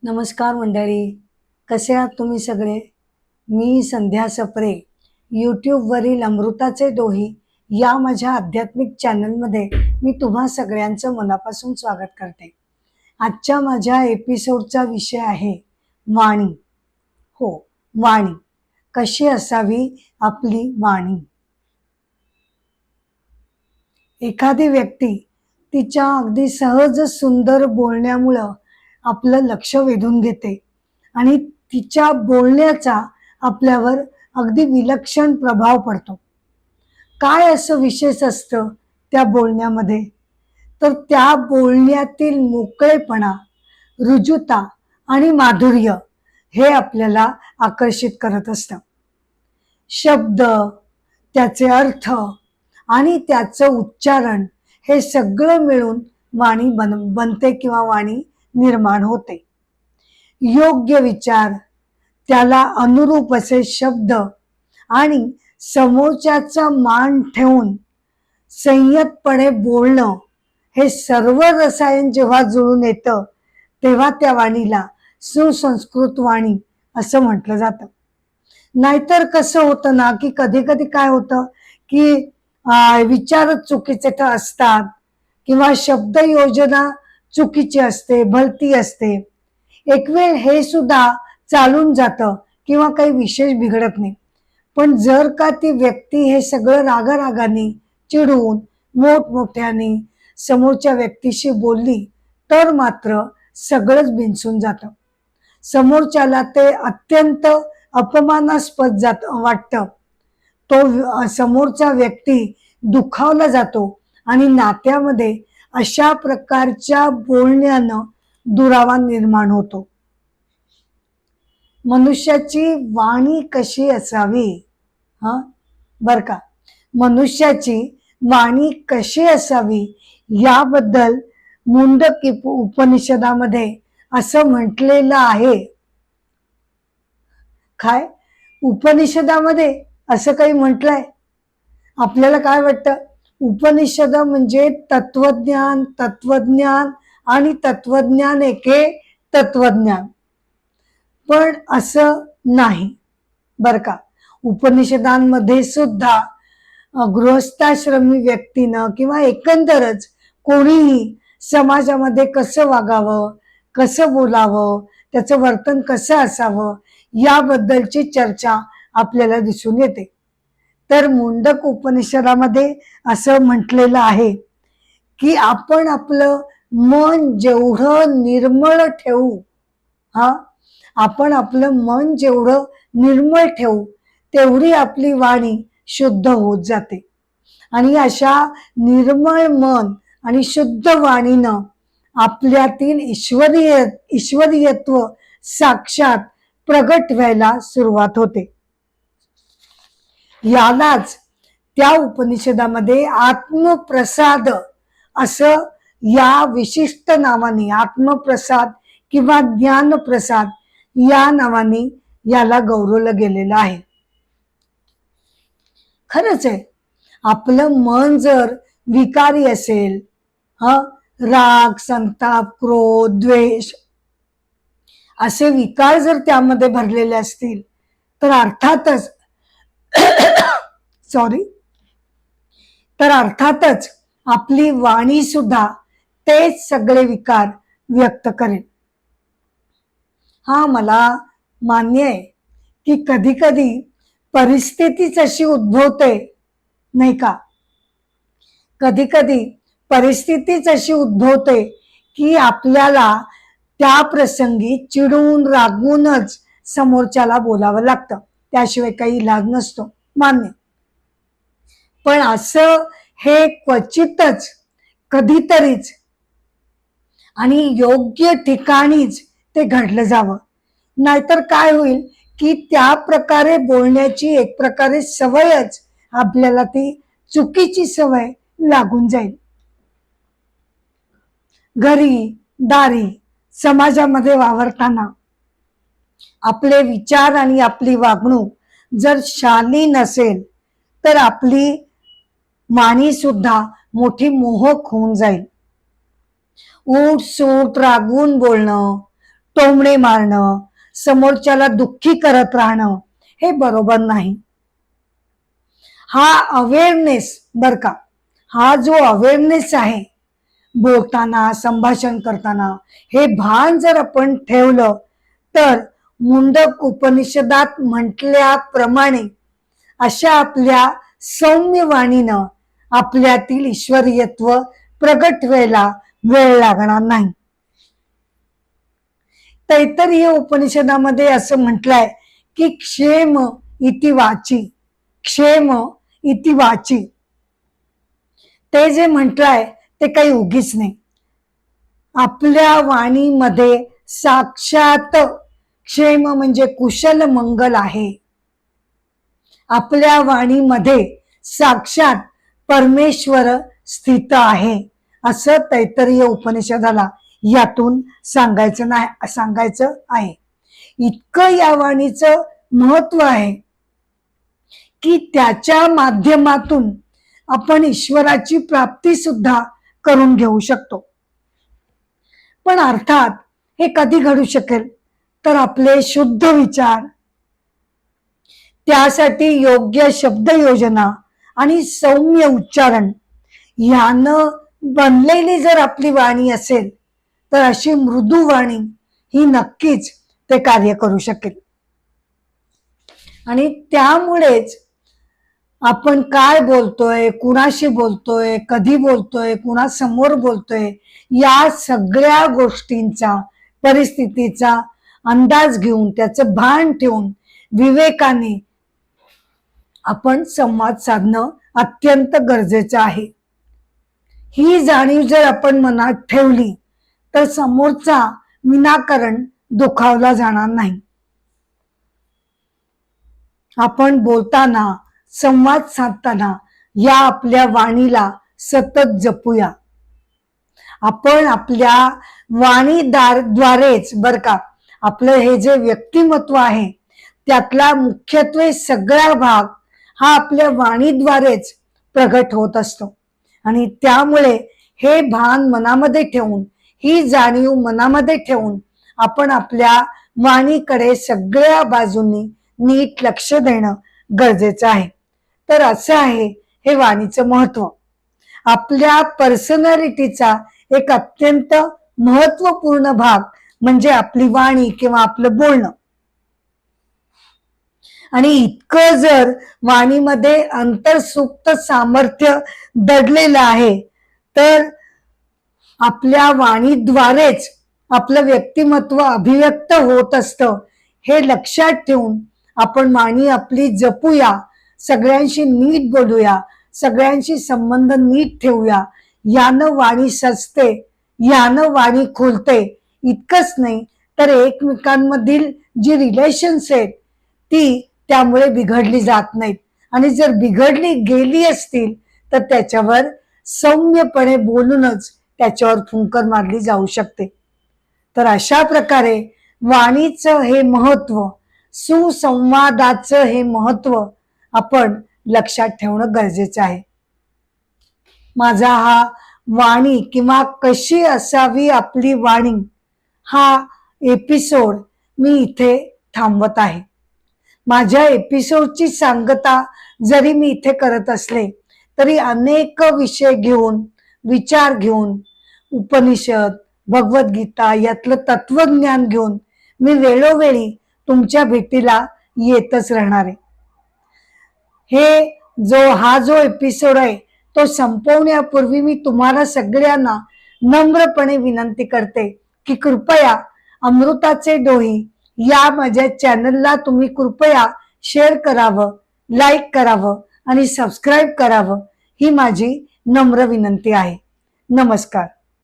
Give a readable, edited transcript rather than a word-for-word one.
नमस्कार मंडळी, कसे आहात तुम्ही सगळे? मी संध्या सप्रे, यूट्यूबवरील अमृताचे डोही या माझ्या आध्यात्मिक चॅनलमध्ये मी तुम्हा सगळ्यांचं मनापासून स्वागत करते. आजच्या माझ्या एपिसोडचा विषय आहे वाणी. हो, वाणी. कशी असावी आपली वाणी? एखादी व्यक्ती तिच्या अगदी सहज सुंदर बोलण्यामुळं आपलं लक्ष वेधून घेते आणि तिच्या बोलण्याचा आपल्यावर अगदी विलक्षण प्रभाव पडतो. काय असं विशेष असतं त्या बोलण्यामध्ये? तर त्या बोलण्यातील मोकळेपणा, रुजुता आणि माधुर्य हे आपल्याला आकर्षित करत असतं. शब्द, त्याचे अर्थ आणि त्याचं उच्चारण हे सगळं मिळून वाणी बनते किंवा वाणी निर्माण होते. योग्य विचार, त्याला अनुरूप असे शब्द आणि समोरच्याचा मान ठेवून संयतपणे बोलणं, हे सर्व रसायन जेव्हा जुळून येतं तेव्हा त्या वाणीला सुसंस्कृत वाणी असं म्हटलं जातं. नाहीतर कसं होतं ना, की कधी कधी काय होतं की विचारच चुकीचे तर असतात किंवा शब्द योजना चुकीची असते, भलती असते. एक वेळ हे सुद्धा चालून जातं किंवा काही विशेष बिघडत नाही. पण जर का ती व्यक्ती हे सगळं रागारागाने, चिडून, मोठमोठ्याने समोरच्या व्यक्तीशी बोलली तर मात्र सगळंच बिनसून जातं. समोरच्याला ते अत्यंत अपमानास्पद वाटतं. तो समोरचा व्यक्ती दुखावला जातो आणि नात्यामध्ये अशा प्रकारच्या बोलण्यानं दुरावा निर्माण होतो. मनुष्याची वाणी कशी असावी? बर का, मनुष्याची वाणी कशी असावी याबद्दल मुंडक उपनिषदामध्ये असं म्हटलेलं आहे. काय उपनिषदामध्ये असं काही म्हटलंय? आपल्याला काय वाटतं? उपनिषद म्हणजे तत्वज्ञान, तत्वज्ञान आणि तत्वज्ञान एके तत्वज्ञान. पण असं नाही बर का. उपनिषदांमध्ये सुद्धा गृहस्थाश्रमी व्यक्तीनं किंवा एकंदरच कोणीही समाजामध्ये कसं वागावं, कसं बोलावं, त्याचं वर्तन कसं असावं याबद्दलची चर्चा आपल्याला दिसून येते. तर मुंडक उपनिषदामध्ये असं म्हटलेलं आहे की आपण आपलं मन जेवढं निर्मळ ठेवू, आपण आपलं मन जेवढं निर्मळ ठेवू तेवढी आपली वाणी शुद्ध होत जाते. आणि अशा निर्मळ मन आणि शुद्ध वाणीनं आपल्यातील ईश्वरीयत्व साक्षात प्रगट व्हायला सुरुवात होते. यालाच त्या उपनिषदामध्ये आत्मप्रसाद असं या विशिष्ट नावाने, आत्मप्रसाद किंवा ज्ञानप्रसाद या नावाने याला गौरवलं गेलेलं आहे. खरंच आहे, आपलं मन जर विकारी असेल, राग, संताप, क्रोध, द्वेष असे विकार जर त्यामध्ये भरलेले असतील तर अर्थातच आपली वाणी सुद्धा तेच सगळे विकार व्यक्त करेल. मला मान्य आहे की कधी कधी परिस्थितीच अशी उद्भवते, नाही का? कधी कधी परिस्थितीच अशी उद्भवते की आपल्याला त्या प्रसंगी चिडून रागवूनच समोरच्याला बोलावं लागतं, त्याशिवाय काही इलाज नसतो, मान्य. पण असं हे क्वचितच, कधीतरीच आणि योग्य ठिकाणीच ते घडलं जावं. नाहीतर काय होईल की त्या प्रकारे बोलण्याची एक प्रकारे सवयच आपल्याला ती चुकीची सवय लागून जाईल. घरी, दारी, समाजामध्ये वावरताना आपले विचार आणि आपली वागणूक जर शालीन नसेल तर आपली वाणी सुद्धा मोठी मोहक होऊन जाईल. उठ सूट रागवून बोलणं, टोमणे मारणं, समोरच्याला दुःखी करत राहणं हे बरोबर नाही. हा अवेअरनेस बर का, हा जो अवेअरनेस आहे बोलताना संभाषण करताना, हे भान जर आपण ठेवलं तर मुंडक उपनिषदात म्हटल्याप्रमाणे अशा आपल्या सौम्य वाणीनं आपल्यातील ईश्वरीयत्व प्रगट व्हायला वेळ लागणार नाही. तैत्तरीय उपनिषदामध्ये असं म्हटलंय की क्षेम इति वाची, क्षेम इति वाची. ते जे म्हटलंय ते काही उगीच नाही. आपल्या वाणीमध्ये साक्षात क्षेम म्हणजे कुशल मंगल आहे. आपल्या वाणीमध्ये साक्षात परमेश्वर स्थित आहे असं तैत्तरीय उपनिषदाला यातून सांगायचं आहे. इतकं या वाणीचं महत्व आहे की त्याच्या माध्यमातून आपण ईश्वराची प्राप्ती सुद्धा करून घेऊ शकतो. पण अर्थात हे कधी घडू शकेल तर आपले शुद्ध विचार, त्यासाठी योग्य शब्द योजना आणि सौम्य उच्चारण यानं बनलेली जर आपली वाणी असेल तर अशी मृदू वाणी ही नक्कीच ते कार्य करू शकेल. आणि त्यामुळेच आपण काय बोलतोय, कुणाशी बोलतोय, कधी बोलतोय, कुणासमोर बोलतोय या सगळ्या गोष्टींचा, परिस्थितीचा अंदाज घेऊन, त्याचं भान ठेवून विवेकाने आपण संवाद साधणं अत्यंत गरजेचं आहे. ही जाणीव जर आपण मनात ठेवली तर समोरचा विनाकारण दुखावला जाणार नाही. आपण बोलताना, संवाद साधताना या आपल्या वाणीला सतत जपूया. आपण आपल्या वाणीद्वारेच बर का, आपलं हे जे व्यक्तिमत्व आहे त्यातला मुख्यत्वे सगळा भाग हा आपल्या वाणीद्वारेच प्रगट होत असतो. आणि त्यामुळे हे भान मनामध्ये ठेवून, ही जाणीव मनामध्ये ठेवून आपण आपल्या वाणीकडे सगळ्या बाजूंनी नीट लक्ष देणं गरजेचं आहे. तर असं आहे हे वाणीचं महत्व. आपल्या पर्सनॅलिटीचा एक अत्यंत महत्वपूर्ण भाग म्हणजे आपली वाणी किंवा आपलं बोलणं. आणि इतकं जर वाणीमध्ये अंतर्सुप्त सामर्थ्य दडलेलं आहे तर आपल्या वाणीद्वारेच आपलं व्यक्तिमत्व अभिव्यक्त होत असतं. हे लक्षात ठेवून आपण वाणी आपली जपूया, सगळ्यांशी नीट बोलूया, सगळ्यांशी संबंध नीट ठेवूया. यानं वाणी सजते, यानं वाणी खुलते. इतकंच नाही तर एकमेकांमधील जी रिलेशन्स आहेत ती त्यामुळे बिघडली जात नाहीत. आणि जर बिघडली गेली असतील तर त्याच्यावर सौम्यपणे बोलूनच त्याच्यावर फुंकर मारली जाऊ शकते. तर अशा प्रकारे वाणीचं हे महत्व, सुसंवादाचं हे महत्व आपण लक्षात ठेवणं गरजेचं आहे. माझा हा वाणी किंवा कशी असावी आपली वाणी हा एपिसोड मी इथे थांबवत आहे. माझ्या एपिसोडची सांगता जरी मी इथे करत असले तरी अनेक विषय घेऊन, विचार घेऊन, उपनिषद, भगवद्गीता यातलं तत्वज्ञान घेऊन मी वेळोवेळी तुमच्या भेटीला येतच राहणार आहे. हा जो एपिसोड आहे तो संपवण्यापूर्वी मी तुम्हाला सगळ्यांना नम्रपणे विनंती करते की कृपया अमृताचे डोही या माझ्या चॅनलला तुम्ही कृपया शेअर करावं, लाईक करावं आणि सबस्क्राईब करावं ही माझी नम्र विनंती आहे. नमस्कार.